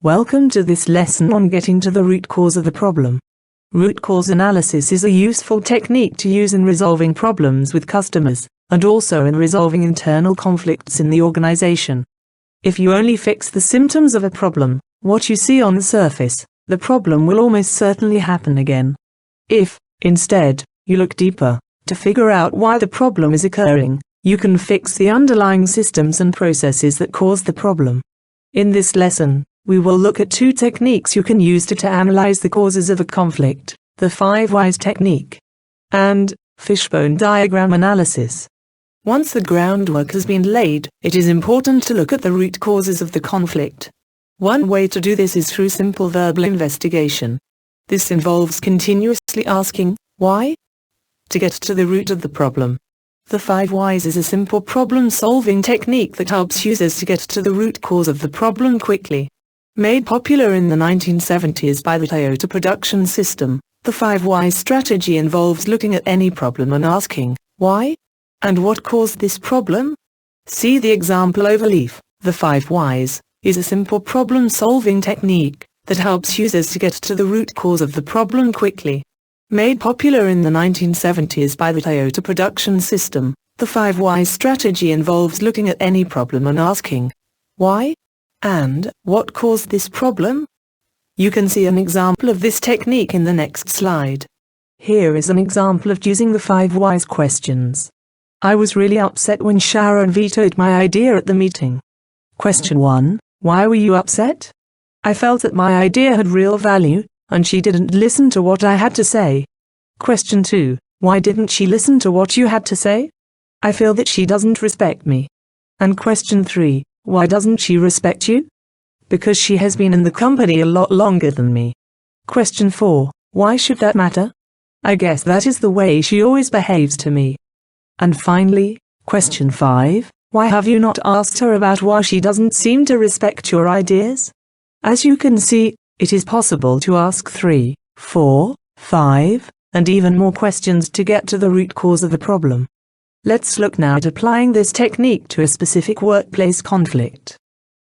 Welcome to this lesson on getting to the root cause of the problem. Root cause analysis is a useful technique to use in resolving problems with customers, and also in resolving internal conflicts in the organization. If you only fix the symptoms of a problem, what you see on the surface, the problem will almost certainly happen again. If, instead, you look deeper, to figure out why the problem is occurring, you can fix the underlying systems and processes that cause the problem. In this lesson, we will look at two techniques you can use to analyze the causes of a conflict, the 5 whys technique and fishbone diagram analysis. Once the groundwork has been laid, it is important to look at the root causes of the conflict. One way to do this is through simple verbal investigation. This involves continuously asking, why? To get to the root of the problem. The 5 whys is a simple problem-solving technique that helps users to get to the root cause of the problem quickly. Made popular in the 1970s by the Toyota production system, the 5 whys strategy involves looking at any problem and asking, why? And what caused this problem? See the example overleaf. The 5 whys is a simple problem-solving technique that helps users to get to the root cause of the problem quickly. Made popular in the 1970s by the Toyota production system, the 5 whys strategy involves looking at any problem and asking, why? And what caused this problem? You can see an example of this technique in the next slide. Here is an example of using the 5 whys questions. I was really upset when Sharon vetoed my idea at the meeting. Question 1. Why were you upset? I felt that my idea had real value, and she didn't listen to what I had to say. Question 2. Why didn't she listen to what you had to say? I feel that she doesn't respect me. And question 3. Why doesn't she respect you? Because she has been in the company a lot longer than me. Question 4. Why should that matter? I guess that is the way she always behaves to me. And finally, question 5. Why have you not asked her about why she doesn't seem to respect your ideas? As you can see, it is possible to ask 3, 4, 5, and even more questions to get to the root cause of the problem. Let's look now at applying this technique to a specific workplace conflict.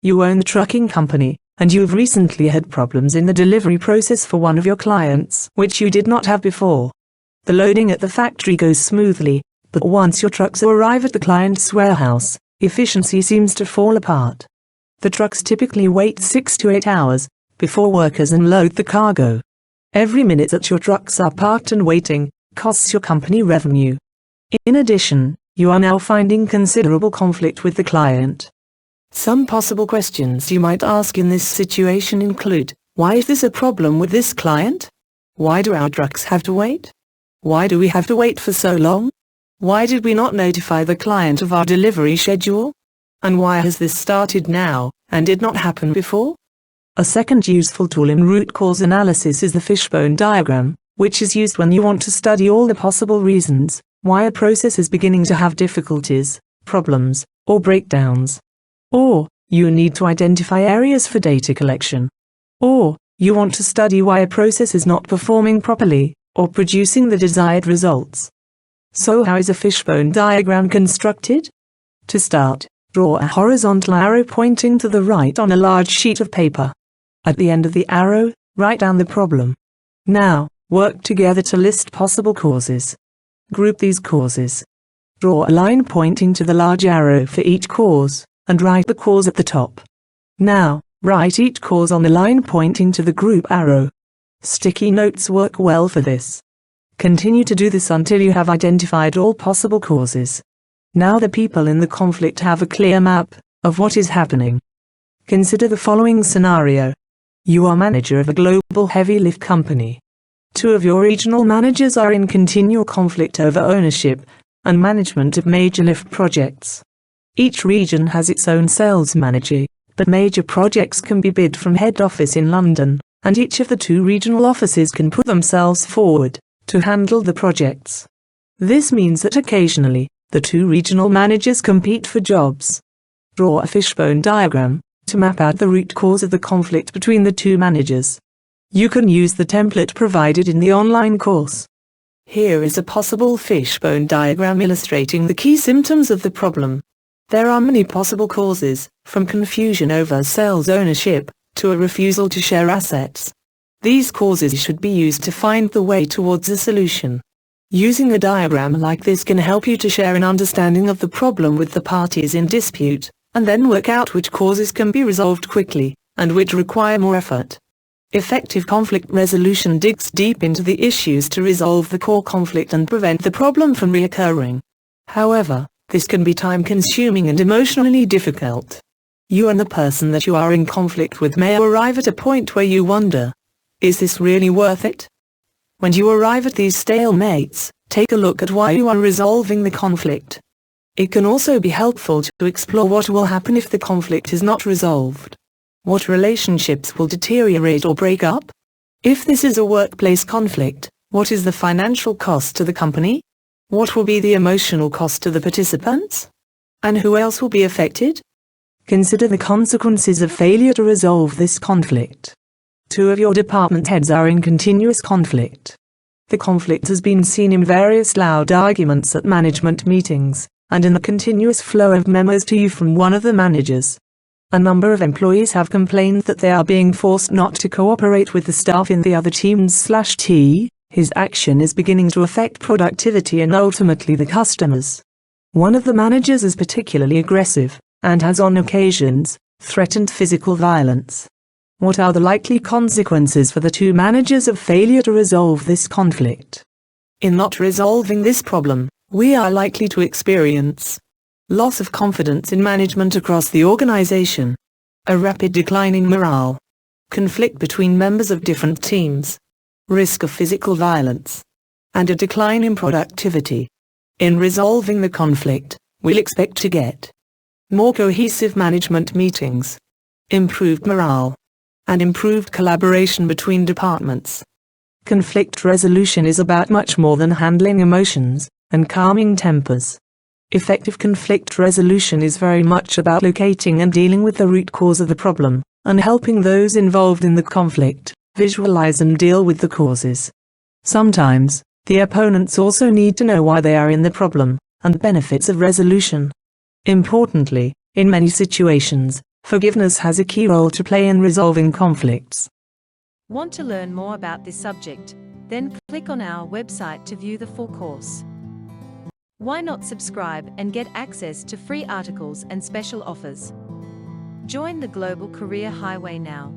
You own the trucking company, and you've recently had problems in the delivery process for one of your clients, which you did not have before. The loading at the factory goes smoothly, but once your trucks arrive at the client's warehouse, efficiency seems to fall apart. The trucks typically wait 6 to 8 hours before workers unload the cargo. Every minute that your trucks are parked and waiting costs your company revenue. In addition, you are now finding considerable conflict with the client. Some possible questions you might ask in this situation include, why is this a problem with this client? Why do our trucks have to wait? Why do we have to wait for so long? Why did we not notify the client of our delivery schedule? And why has this started now, and did not happen before? A second useful tool in root cause analysis is the fishbone diagram, which is used when you want to study all the possible reasons why a process is beginning to have difficulties, problems, or breakdowns. Or, you need to identify areas for data collection. Or, you want to study why a process is not performing properly, or producing the desired results. So how is a fishbone diagram constructed? To start, draw a horizontal arrow pointing to the right on a large sheet of paper. At the end of the arrow, write down the problem. Now, work together to list possible causes. Group these causes. Draw a line pointing to the large arrow for each cause, and write the cause at the top. Now, write each cause on the line pointing to the group arrow. Sticky notes work well for this. Continue to do this until you have identified all possible causes. Now the people in the conflict have a clear map of what is happening. Consider the following scenario. You are manager of a global heavy lift company. 2 of your regional managers are in continual conflict over ownership and management of major lift projects. Each region has its own sales manager, but major projects can be bid from head office in London, and each of the 2 regional offices can put themselves forward to handle the projects. This means that occasionally, the 2 regional managers compete for jobs. Draw a fishbone diagram to map out the root cause of the conflict between the 2 managers. You can use the template provided in the online course. Here is a possible fishbone diagram illustrating the key symptoms of the problem. There are many possible causes, from confusion over sales ownership, to a refusal to share assets. These causes should be used to find the way towards a solution. Using a diagram like this can help you to share an understanding of the problem with the parties in dispute, and then work out which causes can be resolved quickly, and which require more effort. Effective conflict resolution digs deep into the issues to resolve the core conflict and prevent the problem from reoccurring. However, this can be time-consuming and emotionally difficult. You and the person that you are in conflict with may arrive at a point where you wonder, is this really worth it? When you arrive at these stalemates, take a look at why you are resolving the conflict. It can also be helpful to explore what will happen if the conflict is not resolved. What relationships will deteriorate or break up? If this is a workplace conflict, what is the financial cost to the company? What will be the emotional cost to the participants? And who else will be affected? Consider the consequences of failure to resolve this conflict. Two of your department heads are in continuous conflict. The conflict has been seen in various loud arguments at management meetings, and in the continuous flow of memos to you from one of the managers. A number of employees have complained that they are being forced not to cooperate with the staff in the other teams/T. His action is beginning to affect productivity and ultimately the customers. One of the managers is particularly aggressive, and has on occasions threatened physical violence. What are the likely consequences for the two managers of failure to resolve this conflict? In not resolving this problem, we are likely to experience loss of confidence in management across the organization, a rapid decline in morale, conflict between members of different teams, risk of physical violence, and a decline in productivity. In resolving the conflict, we'll expect to get more cohesive management meetings, improved morale, and improved collaboration between departments. Conflict resolution is about much more than handling emotions and calming tempers. Effective conflict resolution is very much about locating and dealing with the root cause of the problem, and helping those involved in the conflict visualize and deal with the causes. Sometimes, the opponents also need to know why they are in the problem, and the benefits of resolution. Importantly, in many situations, forgiveness has a key role to play in resolving conflicts. Want to learn more about this subject? Then click on our website to view the full course. Why not subscribe and get access to free articles and special offers? Join the Global Career Highway now.